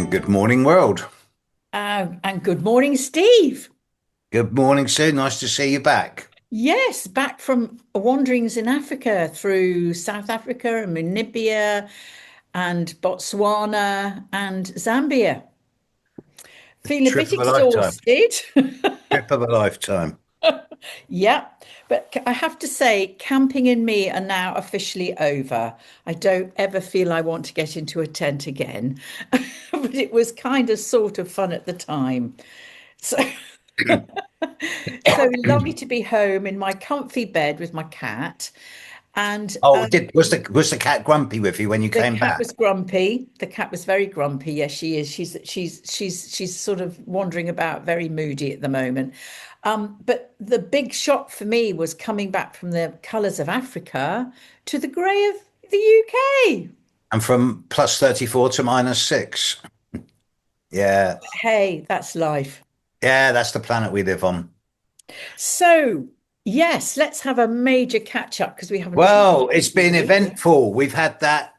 And good morning, world. And good morning, Steve. Good morning, Sue. Nice to see you back. Yes, back from wanderings in Africa through South Africa and Namibia and Botswana and Zambia. Feeling a Trip bit of a lifetime. exhausted. Trip of a lifetime. Yeah, but I have to say, camping and me are now officially over. I don't ever feel I want to get into a tent again, but it was kind of sort of fun at the time. So So lovely to be home in my comfy bed with my cat. And Oh, did was the cat grumpy with you when you the came cat back? was grumpy. The cat was very grumpy. Yes, she is. She's sort of wandering about, very moody at the moment. But the big shock for me was coming back from the colours of Africa to the grey of the UK. And from plus 34 to minus 6. Yeah. Hey, that's life. Yeah, that's the planet we live on. So, yes, let's have a major catch up because we haven't talked Well, it's been really. eventful. We've had that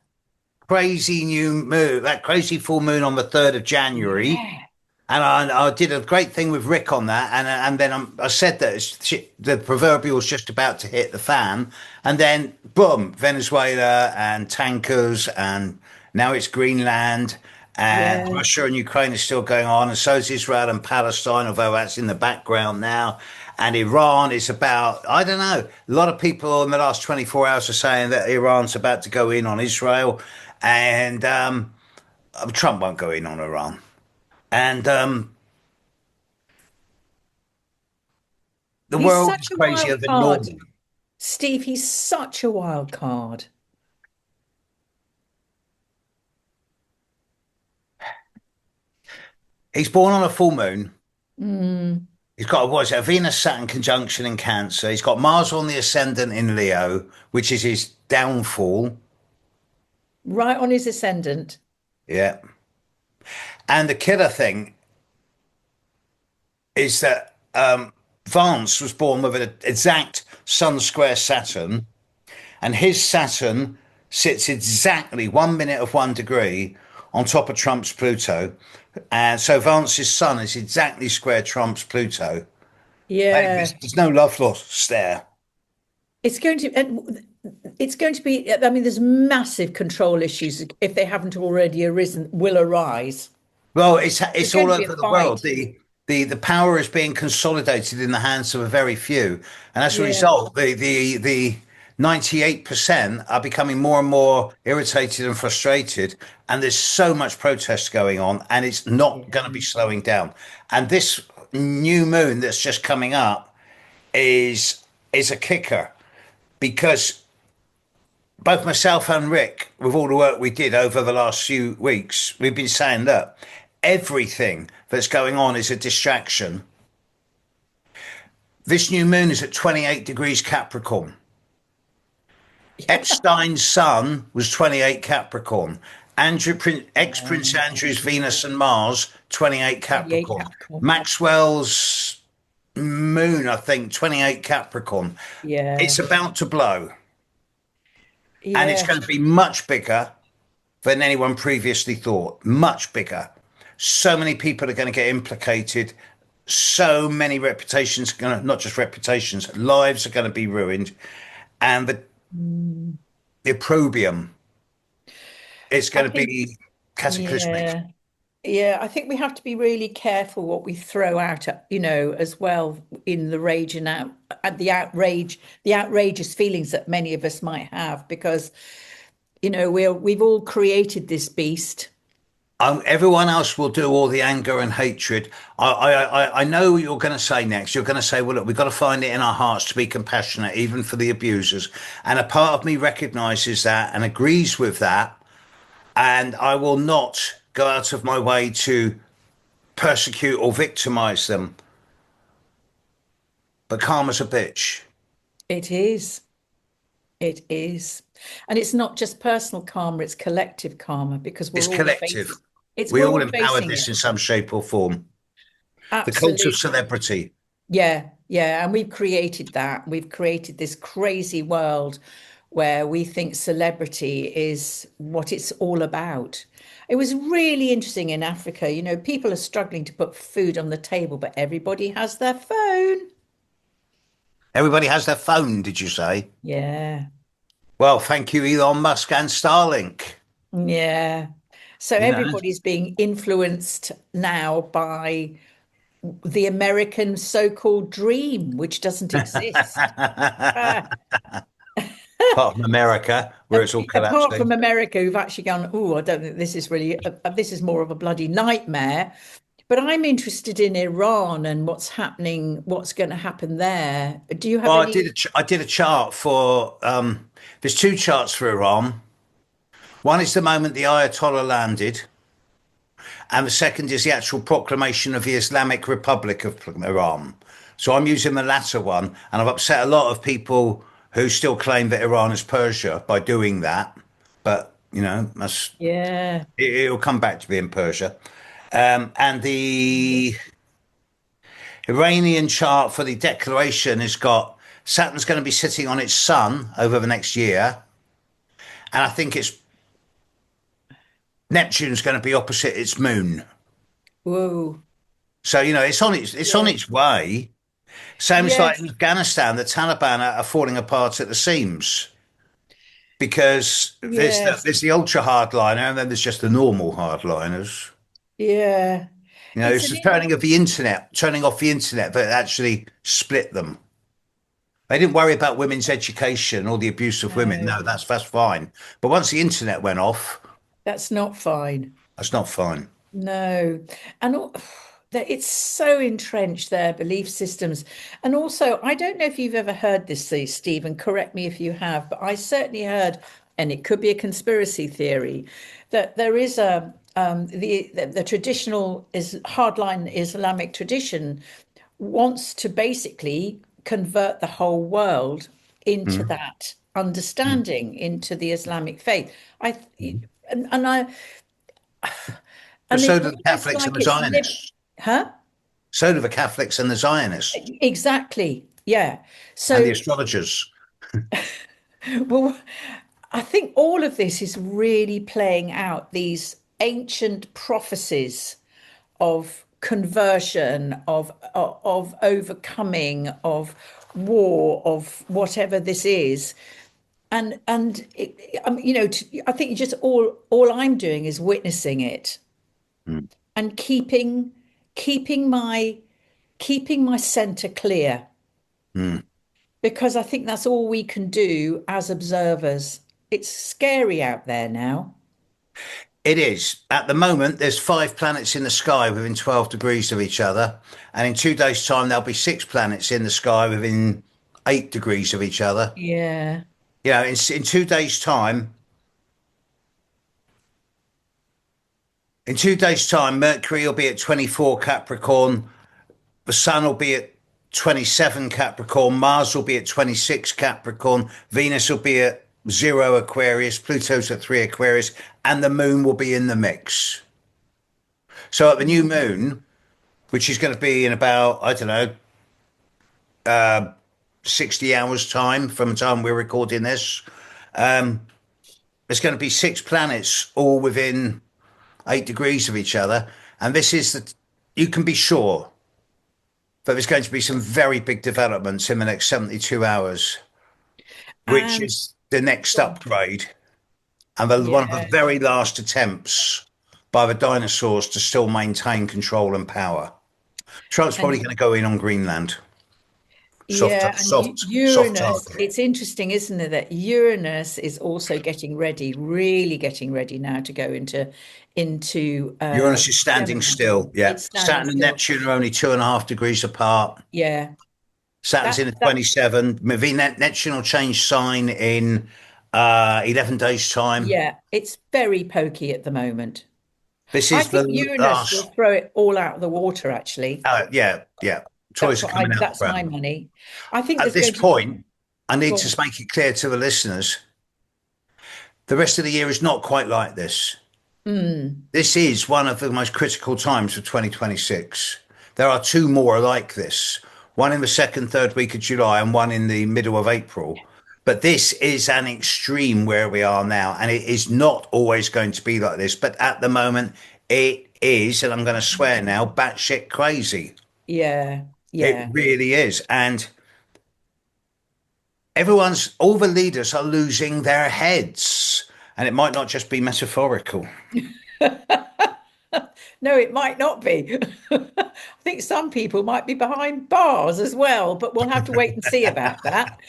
crazy new moon, that crazy full moon on the 3rd of January. Yeah. And I did a great thing with Rick on that, and then I said that the proverbial's just about to hit the fan, and then boom, Venezuela and tankers, and now it's Greenland, and Yeah. Russia and Ukraine is still going on, and so is Israel and Palestine, although that's in the background now, and Iran is about, I don't know, a lot of people in the last 24 hours are saying that Iran's about to go in on Israel, and Trump won't go in on Iran. And the He's world is such a crazier wild than card. normal. Steve, he's such a wild card. He's born on a full moon. Mm, He's got what is it, a Venus Saturn conjunction in Cancer. He's got Mars on the ascendant in Leo, which is his downfall. right on his ascendant. Yeah. And the killer thing is that Vance was born with an exact Sun square Saturn, and his Saturn sits exactly 1 minute of 1 degree on top of Trump's Pluto. And so Vance's Sun is exactly square Trump's Pluto. Hey, Yeah. there's no love lost there. It's going to, and it's going to be, I mean, there's massive control issues if they haven't already arisen, will arise. Well, There's it's going all to be a over the world. fight. The power is being consolidated in the hands of a very few, and as a Yeah. result, the 98% are becoming more and more irritated and frustrated. And there's so much protest going on, and it's not going to be slowing down. And this new moon that's just coming up is a kicker because both myself and Rick, with all the work we did over the last few weeks, we've been saying that everything that's going on is a distraction. This new moon is at 28 degrees Capricorn. Epstein's son was 28 Capricorn. Ex Prince Andrew's Venus and Mars, 28 28 Capricorn. Capricorn. Maxwell's moon, I think, 28 Capricorn. Yeah. It's about to blow, and it's Yeah. going to be much bigger than anyone previously thought. Much bigger. So many people are going to get implicated. So many reputations, going to, not just reputations, lives are going to be ruined. And Mm. the opprobrium is I going to think, be cataclysmic. yeah. Yeah, I think we have to be really careful what we throw out, as well in the rage and out at the outrageous feelings that many of us might have, because we've all created this beast. Everyone else will do all the anger and hatred. I know what you're going to say next. You're going to say, well, look, we've got to find it in our hearts to be compassionate, even for the abusers. And a part of me recognizes that and agrees with that. And I will not go out of my way to persecute or victimize them. But karma's a bitch. It is. It is. And it's not just personal karma, it's collective karma because It's we're all collective. facing it's We we're all all empowered facing this it. in some shape or form. The cult of Absolutely. celebrity. Yeah, yeah. And we've created that. We've created this crazy world where we think celebrity is what it's all about. It was really interesting in Africa. You know, people are struggling to put food on the table, but everybody has their phone. Everybody has their phone, did you say? Yeah. Well, thank you, Elon Musk and Starlink. Yeah. So You know, everybody's being influenced now by the American so-called dream, which doesn't exist. Ah, apart from America, where it's all apart from collapsing. America, who've actually gone, oh, I don't think this is really, this is more of a bloody nightmare. But I'm interested in Iran and what's happening, what's going to happen there. Do you have Well, any? I did a chart for. There's two charts for Iran. One is the moment the Ayatollah landed, and the second is the actual proclamation of the Islamic Republic of Iran. So I'm using the latter one, and I've upset a lot of people who still claim that Iran is Persia by doing that. But you know, Yeah. it'll come back to being Persia. And the Iranian chart for the declaration has got Saturn's going to be sitting on its sun over the next year, and I think it's Neptune's going to be opposite its moon. Whoa. So you know it's on Yeah. its way. Same as like in Yes. Afghanistan, the Taliban are falling apart at the seams because Yes. there's the ultra hardliner and then there's just the normal hardliners. Yeah. You know, It's it's an the turning of the internet, turning off the internet that actually split them. They didn't worry about women's education or the abuse of women. no, No, that's fine. But once the internet went off, that's not fine. that's not fine. No. And that it's so entrenched their belief systems. And also, I don't know if you've ever heard this, Stephen, correct me if you have, but I certainly heard, and it could be a conspiracy theory, that there is a the traditional is hardline Islamic tradition wants to basically convert the whole world into Mm. that understanding, into the Islamic faith. I Mm. and I But and it's so do the almost Catholics and like the it's Zionists. huh? So do the Catholics and the Zionists Exactly. Yeah. and the So, astrologers. well, I think all of this is really playing out these ancient prophecies of conversion, of overcoming, of war, of whatever this is. And you know, I think just all I'm doing is witnessing it Mm. and keeping my keeping my center clear Mm. because I think that's all we can do as observers. It's scary out there now. It is. At the moment, there's five planets in the sky within 12 degrees of each other. And in 2 days' time, there'll be six planets in the sky within 8 degrees of each other. Yeah. You know, in 2 days' time, in 2 days' time, Mercury will be at 24 Capricorn, the Sun will be at 27 Capricorn, Mars will be at 26 Capricorn, Venus will be at 0 Aquarius, Pluto's at 3 Aquarius, and the Moon will be in the mix. So at the new moon, which is going to be in about, I don't know, 60 hours' time from the time we're recording this, there's going to be six planets all within 8 degrees of each other. And this is the, you can be sure that there's going to be some very big developments in the next 72 hours, which And is the next upgrade and one of the yeah, very last attempts by the dinosaurs to still maintain control and power. Trump's probably and going to go in on Greenland. yeah, and Soft Uranus, target. it's interesting, isn't it, that Uranus is also getting ready, really getting ready now to go into Uranus is standing Gemini. still. Yeah. It's standing Saturn and still. Neptune are only 2.5 degrees apart. Yeah. Saturn's That in the that 27. Maybe Neptune will change sign in 11 days' time. yeah, it's very pokey at the moment. This I is think the Uranus will last. throw it all out of the water, actually. Yeah, yeah. Toys are coming out the That's my ground. money. I think At there's this going to point, I need go to on. make it clear to the listeners the rest of the year is not quite like this. Mm, This is one of the most critical times of 2026. There are two more like this, one in the second, third week of July and one in the middle of April. But this is an extreme where we are now, and it is not always going to be like this. But at the moment, it is, and I'm going to swear now, batshit crazy. Yeah, It yeah. really is. And all the leaders are losing their heads. And it might not just be metaphorical. No, it might not be. I think some people might be behind bars as well, but we'll have to wait and see about that.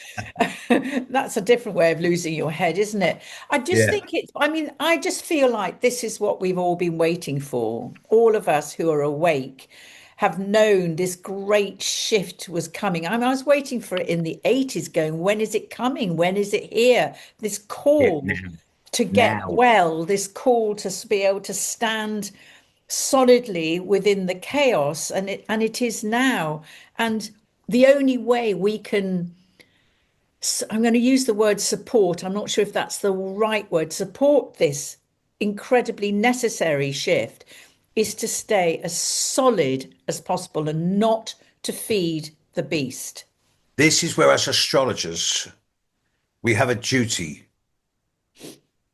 That's a different way of losing your head, isn't it? I just Yeah. think I mean, I just feel like this is what we've all been waiting for. All of us who are awake have known this great shift was coming. I was waiting for it in the 80s, going, when is it coming? When is it here? This Yeah. call to get Now. well, this call to be able to stand solidly within the chaos, and it is now. And the only way we can, I'm going to use the word support, I'm not sure if that's the right word, support this incredibly necessary shift, is to stay as solid as possible and not to feed the beast. This is where, as astrologers, we have a duty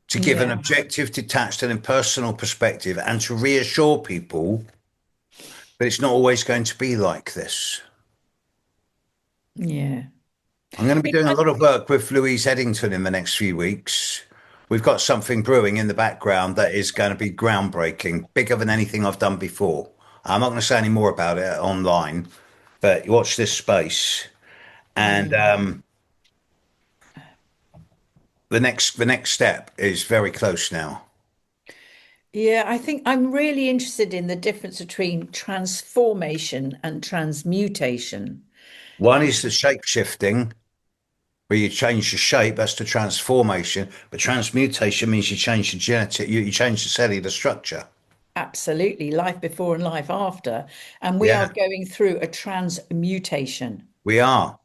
to give an Yeah, objective, detached, and impersonal perspective and to reassure people that it's not always going to be like this. yeah. I'm going to be doing a lot of work with Louise Eddington in the next few weeks. We've got something brewing in the background that is going to be groundbreaking, bigger than anything I've done before. I'm not going to say any more about it online, but watch this space. And Yeah. the next step is very close now. Yeah, I think I'm really interested in the difference between transformation and transmutation. One is the shape shifting, where you change the shape. That's the transformation. But transmutation means you change the genetic, you change the cellular structure. Absolutely, life before and life after. And we are Yeah, going through a transmutation. we are.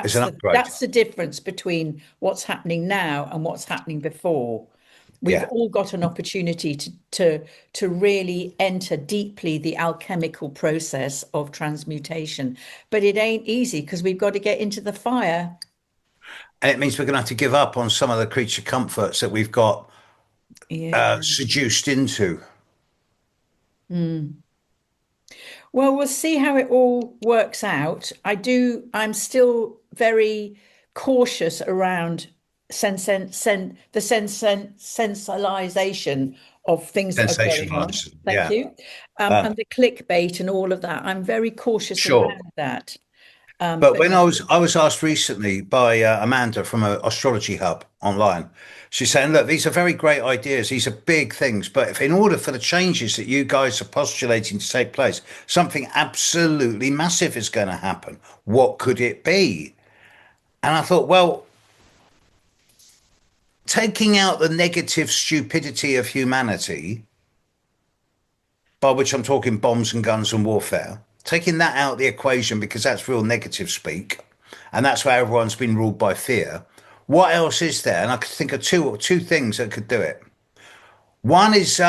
It's That's an the upgrade. that's the difference between what's happening now and what's happening before. We've Yeah. all got an opportunity to really enter deeply the alchemical process of transmutation. But it ain't easy because we've got to get into the fire. And it means we're going to have to give up on some of the creature comforts that we've got Yeah. seduced into. Mm. Well, we'll see how it all works out. I'm still very cautious around sensationalization of things that are going on. Sensationalized. Thank Yeah. you. Uh, And the clickbait and all of that. I'm very cautious sure. around that. But But when I was asked recently by Amanda from Astrology Hub online, she's saying, "Look, these are very great ideas. These are big things, but if in order for the changes that you guys are postulating to take place, something absolutely massive is going to happen. What could it be?" And I thought, well, taking out the negative stupidity of humanity, by which I'm talking bombs and guns and warfare, taking that out of the equation because that's real negative speak, and that's why everyone's been ruled by fear. What else is there? And I could think of two things that could do it. One is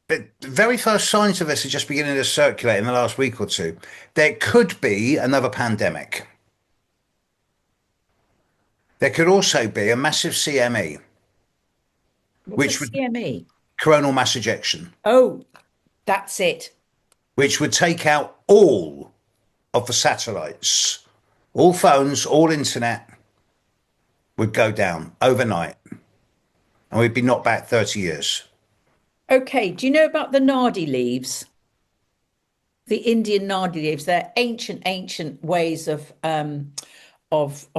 the very first signs of this are just beginning to circulate in the last week or two. There could be another pandemic. There could also be a massive CME, what's a which would CME? coronal mass ejection, Oh, that's it. which would take out all of the satellites, all phones, all internet would go down overnight, and we'd be knocked back 30 years. Okay, do you know about the Nadi leaves? The Indian Nadi leaves. They're ancient ways of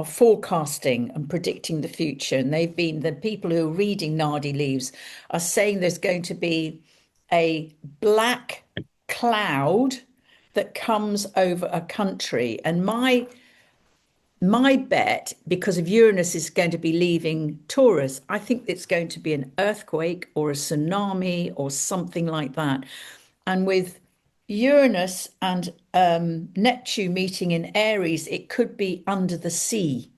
forecasting and predicting the future. And they've been the people who are reading Nadi leaves are saying there's going to be a black cloud that comes over a country. And my bet, because of Uranus is going to be leaving Taurus, I think it's going to be an earthquake or a tsunami or something like that. And with Uranus and Neptune meeting in Aries, it could be under the sea.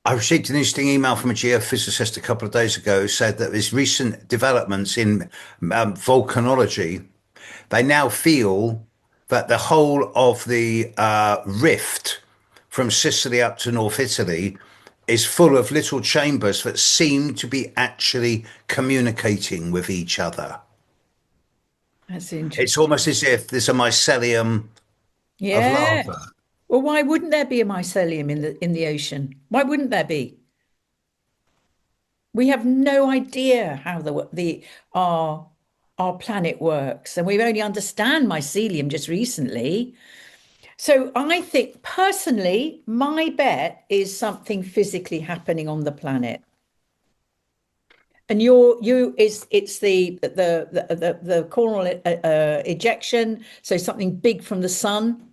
I received an interesting email from a geophysicist a couple of days ago who said that there's recent developments in volcanology. They now feel that the whole of the rift from Sicily up to North Italy is full of little chambers that seem to be actually communicating with each other. That's It's almost interesting. as if there's a mycelium of Yeah. lava. Well, why wouldn't there be a mycelium in the ocean? Why wouldn't there be? We have no idea how the our planet works, and we only understand mycelium just recently. So I think personally, my bet is something physically happening on the planet. And it's the coronal ejection, so something big from the sun.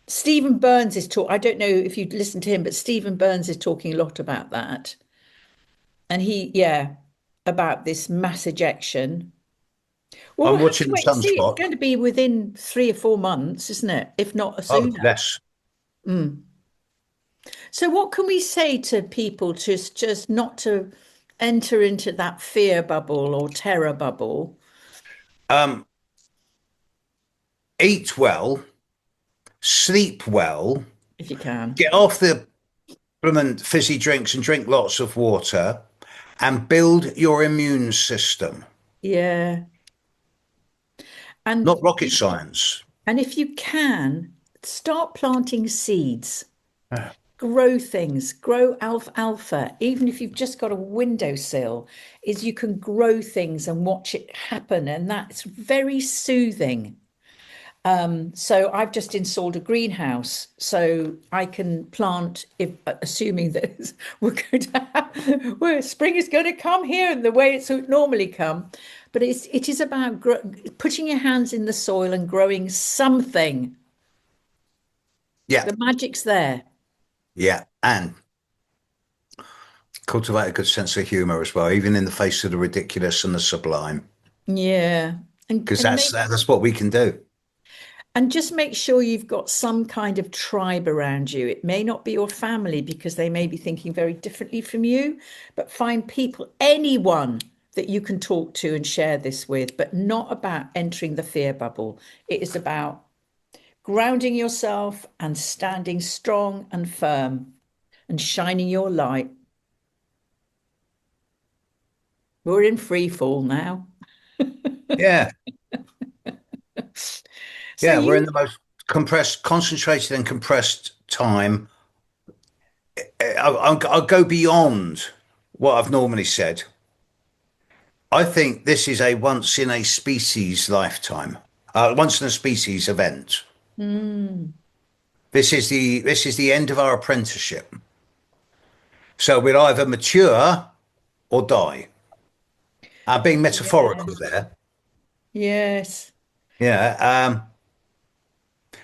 Stephen Burns is talk. I don't know if you listen to him, but Stephen Burns is talking a lot about that. And yeah, about this mass ejection. Well, I'm we'll have to watching wait and see. It's Sunspot. going to be within 3 or 4 months, isn't it? If not Oh, sooner. less. Mm. So, what can we say to people to just not to enter into that fear bubble or terror bubble, Um, Eat well, sleep well, if you can? get off the supplement fizzy drinks and drink lots of water, and build your immune system. Yeah. And Not rocket science. and if you can, start planting seeds. Grow things, grow alfalfa, even if you've just got a windowsill, is you can grow things and watch it happen. And that's very soothing. So I've just installed a greenhouse, so I can plant, if assuming that we're going to well, spring is going to come here in the way it's normally come. But it is about putting your hands in the soil and growing something. Yeah, The magic's there. yeah. And cultivate a good sense of humor as well, even in the face of the ridiculous and the sublime, Yeah. And because and make that's what we can do. And just make sure you've got some kind of tribe around you. It may not be your family because they may be thinking very differently from you, but find people, anyone that you can talk to and share this with, but not about entering the fear bubble. It is about grounding yourself and standing strong and firm and shining your light. We're in free fall now. Yeah, So yeah. We're in you the most compressed, concentrated, and compressed time. I'll go beyond what I've normally said. I think this is a once in a species lifetime, once in a species event. mm, This is the end of our apprenticeship. So we'll either mature or die. I'm being yeah, metaphorical there. yes. Yeah.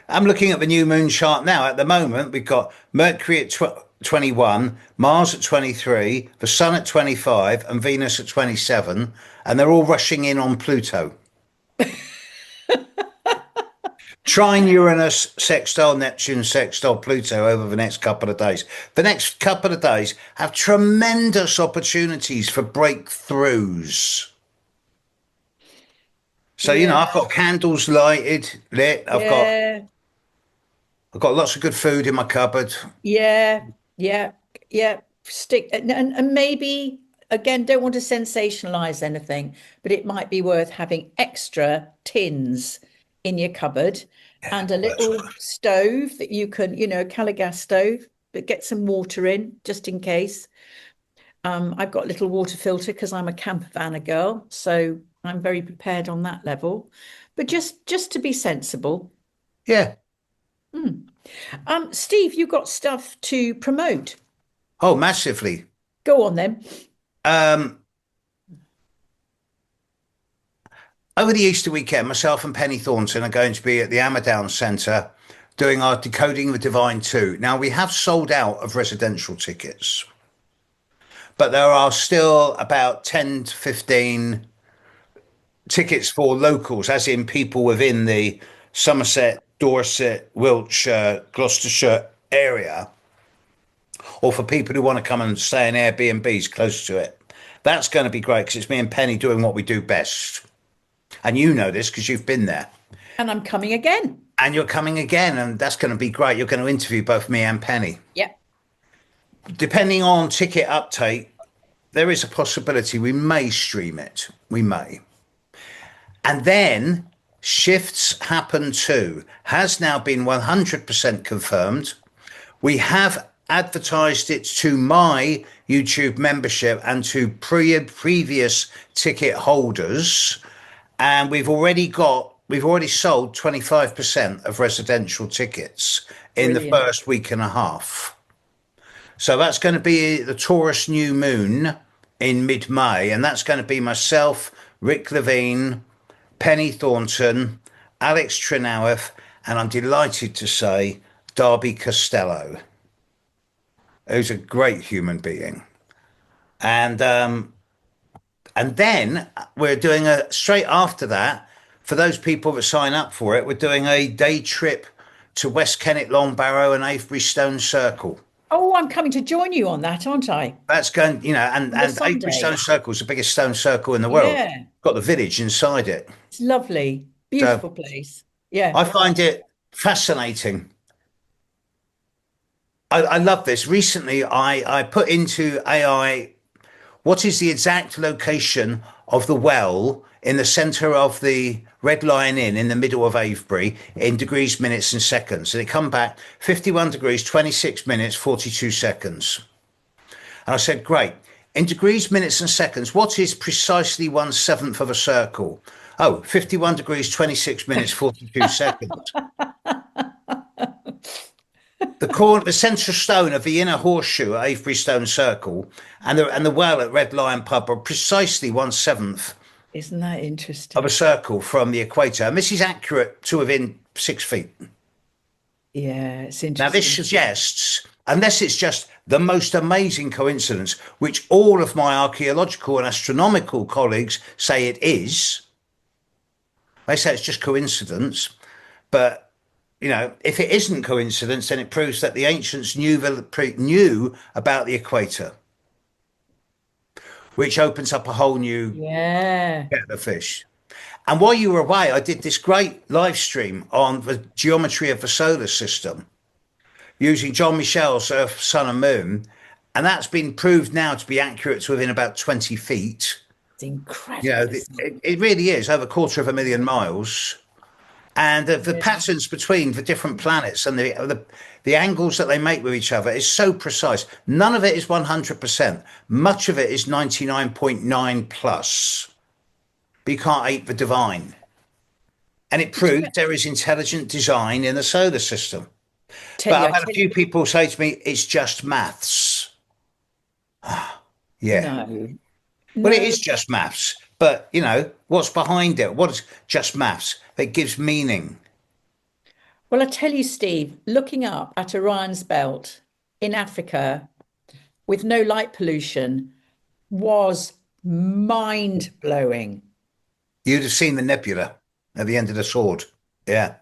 I'm looking at the new moon chart now. At the moment, we've got Mercury at 21, Mars at 23, the Sun at 25, and Venus at 27, and they're all rushing in on Pluto. Trine Uranus, sextile Neptune, sextile Pluto over the next couple of days. The next couple of days have tremendous opportunities for breakthroughs. So, Yeah, I've got candles lit. yeah. I've got lots of good food in my cupboard. Yeah, yeah, yeah. Stick and maybe again, don't want to sensationalize anything, but it might be worth having extra tins in your cupboard and a That's little stove that you can, Caligas stove, but get some water in just in case. I've got a little water filter because I'm a camper vanner girl, so I'm very prepared on that level. But just to be sensible. yeah. Hmm. Steve, you got stuff to promote. Oh, massively. Go on then. Um, Over the Easter weekend, myself and Penny Thornton are going to be at the Amadown Centre doing our Decoding the Divine 2. Now, we have sold out of residential tickets, but there are still about 10 to 15 tickets for locals, as in people within the Somerset, Dorset, Wiltshire, Gloucestershire area, or for people who want to come and stay in Airbnbs close to it. That's going to be great because it's me and Penny doing what we do best. And you know this because you've been there. And I'm coming again. And you're coming again, and that's going to be great. You're going to interview both me and Penny. Yep. Depending on ticket uptake, there is a possibility we may stream it. We may. And then shifts happen too. Has now been 100% confirmed. We have advertised it to my YouTube membership and to previous ticket holders. And we've already sold 25% of residential tickets in the Brilliant. first week and a half. So that's going to be the Taurus new moon in mid May. And that's going to be myself, Rick Levine, Penny Thornton, Alex Trenoweth, and I'm delighted to say Darby Costello, who's a great human being. And and then we're doing a straight after that, for those people that sign up for it, we're doing a day trip to West Kennet, Long Barrow, and Avebury Stone Circle. Oh, I'm coming to join you on that, aren't I? That's going, On the and Avebury Stone Sunday. Circle is the biggest stone circle in the world. Yeah. Got the village inside it. It's lovely. So Beautiful place. Yeah. I find it fascinating. I love this. Recently, I put into AI what is the exact location of the well in the centre of the Red Lion Inn in the middle of Avebury in degrees, minutes, and seconds. And it come back 51 degrees, 26 minutes, 42 seconds. And I said, great. In degrees, minutes, and seconds, what is precisely 1/7 of a circle? Oh, 51 degrees, 26 minutes, 42 seconds. The central stone of the inner horseshoe at Avebury Stone Circle and the well at Red Lion Pub are precisely 1/7 Isn't that of a interesting? circle from the equator. And this is accurate to within 6 feet. Yeah, it's Now, this interesting. suggests, unless it's just the most amazing coincidence, which all of my archaeological and astronomical colleagues say it is, they say it's just coincidence. But if it isn't coincidence, then it proves that the ancients knew about the equator, which opens up a whole new Yeah. kettle of fish. And while you were away, I did this great live stream on the geometry of the solar system using John Michel's Earth, Sun, and Moon. And that's been proved now to be accurate to within about 20 feet. It's incredible, isn't it? It really is over a quarter of a million miles. And the Yeah. patterns between the different planets and the angles that they make with each other is so precise. None of it is 100%. Much of it is 99.9 plus. But you can't ape the divine. And it Did you proves there is intelligent design in the solar system. tell But you? I've I had a tell few you. people say to me, it's just maths. Yeah. No. Well, it No. is just maths. But, what's behind it? What is just maths? It gives meaning. Well, I tell you, Steve, looking up at Orion's belt in Africa with no light pollution was mind blowing. You'd have seen the nebula at the end of the sword. Yeah.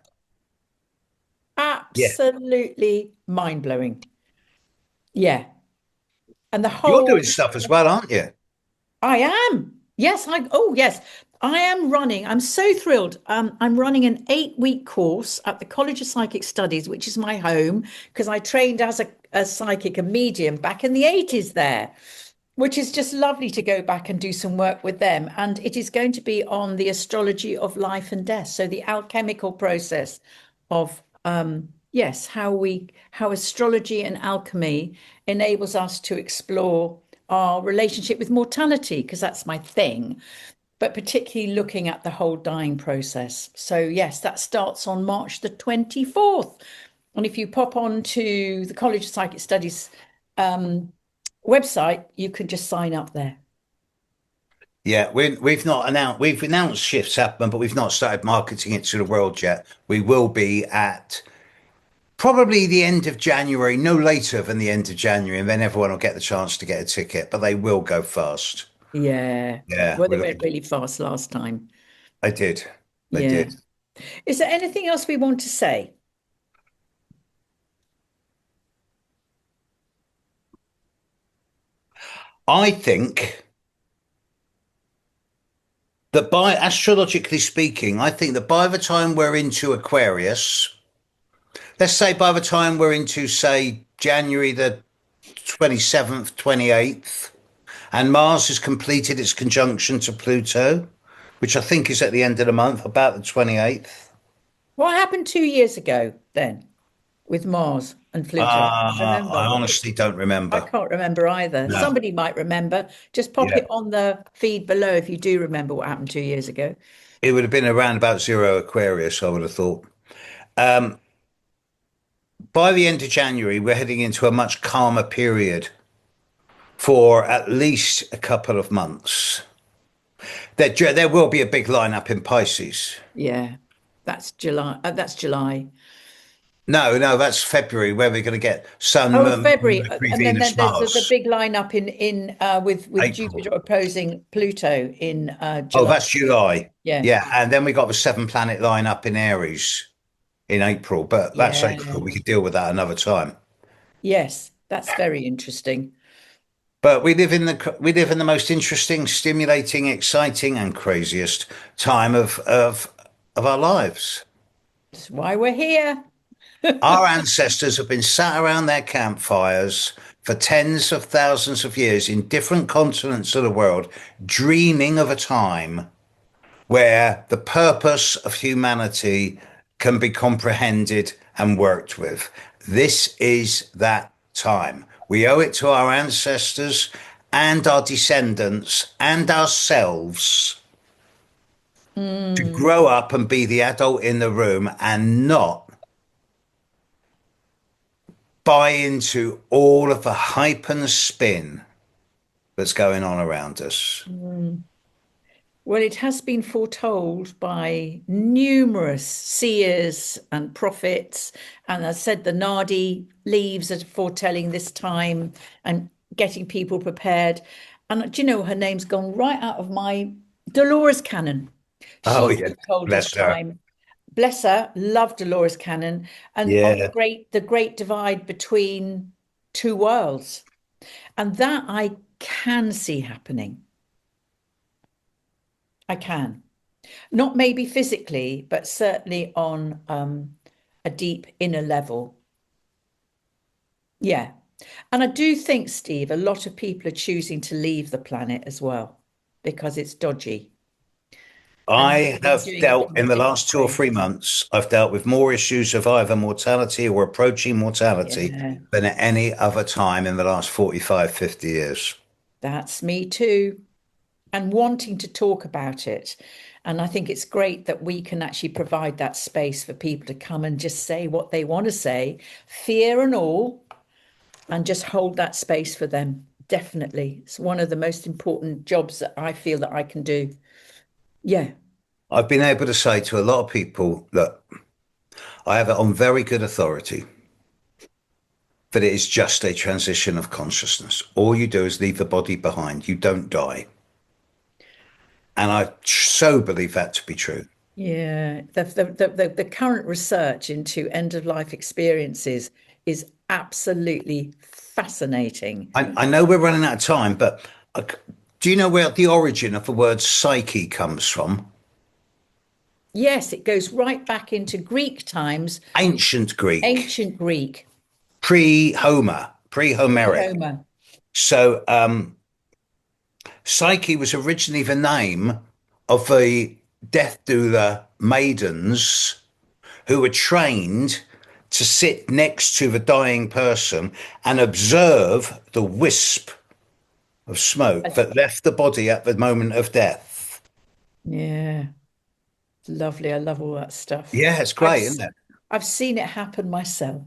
Yeah. Absolutely mind blowing. Yeah. And the You're doing whole, stuff as well, aren't you? I am. Yes, oh yes. I am running. I'm so thrilled. I'm running an 8-week course at the College of Psychic Studies, which is my home, because I trained as a psychic and medium back in the 80s there, which is just lovely to go back and do some work with them. And it is going to be on the astrology of life and death. So the alchemical process of yes, how astrology and alchemy enables us to explore our relationship with mortality, because that's my thing, but particularly looking at the whole dying process. So yes, that starts on March the 24th. And if you pop on to the College of Psychic Studies website, you can just sign up there. Yeah, we've not announced we've announced shifts happen, but we've not started marketing it to the world yet. We will be at probably the end of January, no later than the end of January, and then everyone will get the chance to get a ticket, but they will go fast. Yeah. Yeah, Well, they we're went looking. really fast last time. They did. They Yeah. did. Is there anything else we want to say? I think that by astrologically speaking, I think that by the time we're into Aquarius, let's say by the time we're into, say, January the 27th, 28th, and Mars has completed its conjunction to Pluto, which I think is at the end of the month, about the 28th. What happened 2 years ago then with Mars and Pluto? I Remember? honestly don't I remember. can't remember either. No. Somebody might remember. Just pop Yeah. it on the feed below if you do remember what happened 2 years ago. It would have been around about zero Aquarius, I would have thought. Um, by the end of January, we're heading into a much calmer period for at least a couple of months. There will be a big lineup in Pisces. Yeah, that's July. That's July. No, no, that's February, where we're going to get Sun, Oh, Moon, February, Mercury, and then Venus, there's the Mars. big lineup in with April. Jupiter opposing Pluto in Oh, July. that's July. Yeah, Yeah, and then we got the seven planet lineup in Aries in April, but that's yeah, April. We could deal with that another time. yes, that's very interesting. But we live in the most interesting, stimulating, exciting, and craziest time of our lives. That's why we're here. Our ancestors have been sat around their campfires for tens of thousands of years in different continents of the world, dreaming of a time where the purpose of humanity can be comprehended and worked with. This is that time. We owe it to our ancestors and our descendants and ourselves to Mm, grow up and be the adult in the room and not buy into all of the hype and spin that's going on around us. mm. Well, it has been foretold by numerous seers and prophets. And as I said, the Nadi leaves are foretelling this time and getting people prepared. And do you know, her name's gone right out of my Dolores Cannon. Oh, She yeah. told this Bless her. time. Bless her, love Dolores Cannon, and on Yeah. the great divide between two worlds. And that I can see happening. I can. Not maybe physically, but certainly on a deep inner level. Yeah. And I do think, Steve, a lot of people are choosing to leave the planet as well because it's dodgy. And I they're have doing it dealt from a in the different last two or way. 3 months, I've dealt with more issues of either mortality or approaching mortality Yeah, than at any other time in the last 45, 50 years. that's me too. And wanting to talk about it. And I think it's great that we can actually provide that space for people to come and just say what they want to say, fear and all, and just hold that space for them. Definitely. It's one of the most important jobs that I feel that I can do. Yeah. I've been able to say to a lot of people, look, I have it on very good authority that it is just a transition of consciousness. All you do is leave the body behind. You don't die. And I so believe that to be true. Yeah. The current research into end of life experiences is absolutely fascinating. I know we're running out of time, but do you know where the origin of the word psyche comes from? Yes, it goes right back into Greek times, Ancient Greek, ancient Greek, pre-Homer, pre-Homeric. Homer. So Psyche was originally the name of the death doula maidens who were trained to sit next to the dying person and observe the wisp of smoke that left the body at the moment of death. Yeah, lovely. I love all that stuff. Yeah, it's I've great, isn't it? I've seen it happen myself.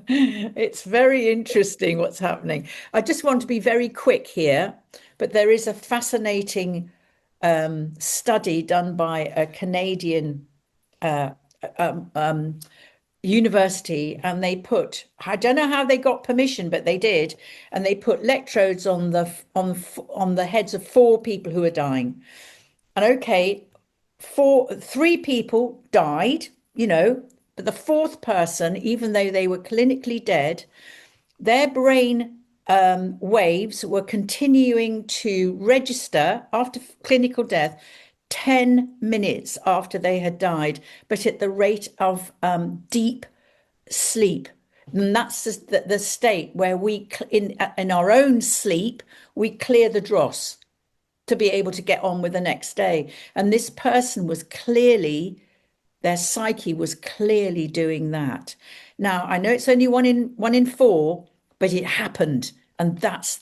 It's very interesting what's happening. I just want to be very quick here, but there is a fascinating study done by a Canadian uh, um, um, university, and they put, I don't know how they got permission, but they did, and they put electrodes on the heads of four people who are dying. And okay, three people died, but the fourth person, even though they were clinically dead, their brain waves were continuing to register after clinical death 10 minutes after they had died, but at the rate of deep sleep. And that's the state where in our own sleep, we clear the dross to be able to get on with the next day. And this person was clearly, their psyche was clearly doing that. Now, I know it's only one in four, but it happened. And that's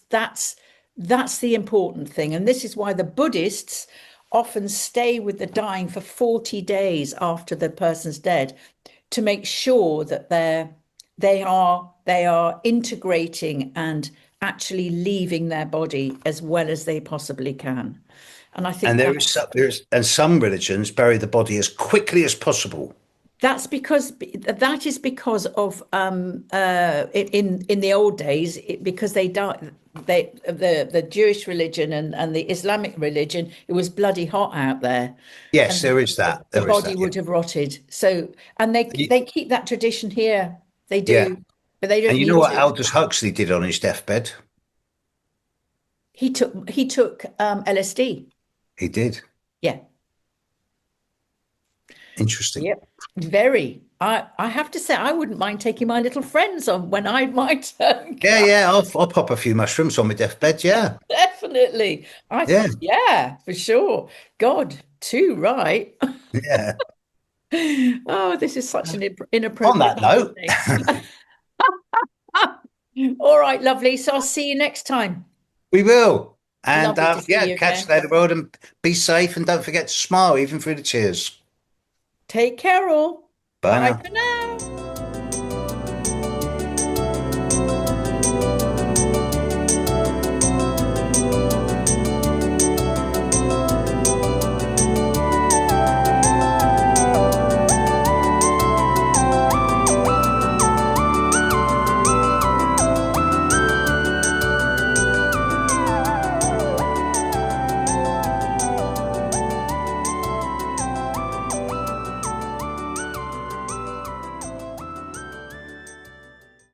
the important thing. And this is why the Buddhists often stay with the dying for 40 days after the person's dead to make sure that they are integrating and actually leaving their body as well as they possibly can. And I And think and some religions bury the body as quickly as possible. that is because of in the old days because they died the Jewish religion and the Islamic religion, it was bloody hot out there, Yes, and there is that. the There is body that. Yeah. would have rotted. So, and they keep that tradition here. They Yeah. do, but they And don't you know need what to. Aldous Huxley did on his deathbed? He took LSD. He did. Yeah. Interesting. Yep. Very. I have to say I wouldn't mind taking my little friends on when I my turn Yeah, comes. yeah. I'll pop a few mushrooms on my deathbed. Yeah. Definitely. Yeah. Yeah, for sure. God, too right. Yeah. Oh, this is such an On inappropriate that note, conversation. All right, lovely. So I'll see you next time. we will. And Lovely to see yeah, you catch again. you later, world, and be safe. And don't forget to smile, even through the tears. Take care, all. Bye Bye now. for now.